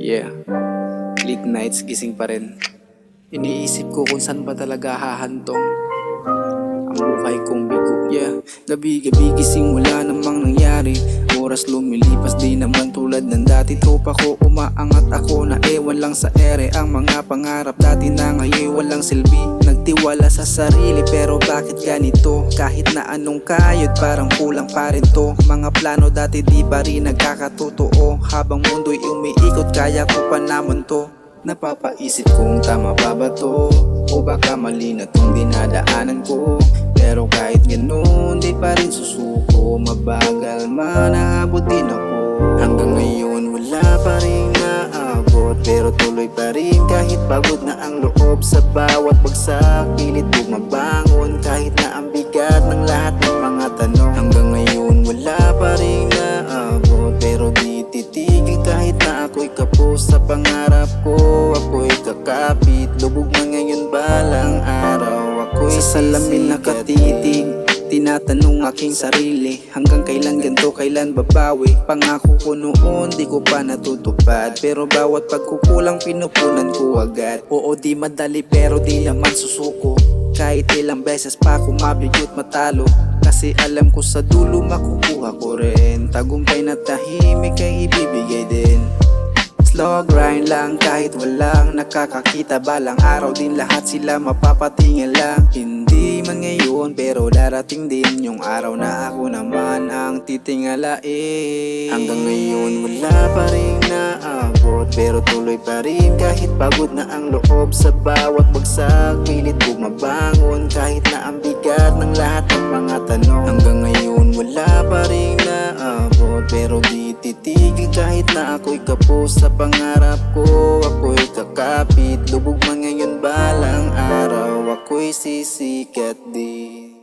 Yeah, late nights gising pa rin. Iniisip ko kung saan ba talaga hahantong ang buhay kong bigo. Yeah, gabi-gabi gising wala namang nangyari. Oras lumilipas di naman tulad ng dati. Tropa ko umaangat ako na ewan lang sa ere. Ang mga pangarap dati na ngayon walang silbi. Nagtiwala sa sarili pero bakit ganito? Kahit na anong kayod parang kulang pa rin to. Mga plano dati di ba rin nagkakatotoo? Habang mundo'y umiikot kaya ko pa naman to. Napapaisip kung tama pa ba to o baka mali na tong dinadaanan ko. Pero kahit ganun di pa rin susuko. Mabagal man naabot din ako. Hanggang ngayon wala pa rin naabot, pero tuloy pa rin kahit pagod na ang loob. Sa bawat bagsak pilit bumabangon kahit na ang bigat ng lahat ng mga tanong. Hanggang ngayon wala pa rin naabot, pero di titigil kahit na ako'y kapos sa pangarap ko. Ako'y kakapit, lubog na ngayon balang araw. Ako'y sa salamin nakatitig, tinatanong aking sarili, hanggang kailan ganto, kailan babawi? Pangako ko noon, di ko pa natutupad, pero bawat pagkukulang pinupunan ko agad. Oo di madali pero di naman susuko, kahit ilang beses pa ako mabigot matalo. Kasi alam ko sa dulo makukuha ko rin, tagumpay na tahimik ay ibibigay din. Slow grind lang kahit walang nakakakita. Balang araw din lahat sila mapapatingin lang. Hindi man ngayon pero darating din yung araw na ako naman ang titingalain. Hanggang ngayon wala pa rin naabot, pero tuloy pa rin kahit pagod na ang loob. Sa bawat bagsak pilit bumabangon kahit na ang bigat ng lahat ng mga tanong. Hanggang ngayon wala pa rin naabot, pero di titigil kahit na ako'y kapos sa pangarap ko. Ako'y kakapit, lubog man ngayon balang araw. Ako'y sisikat din.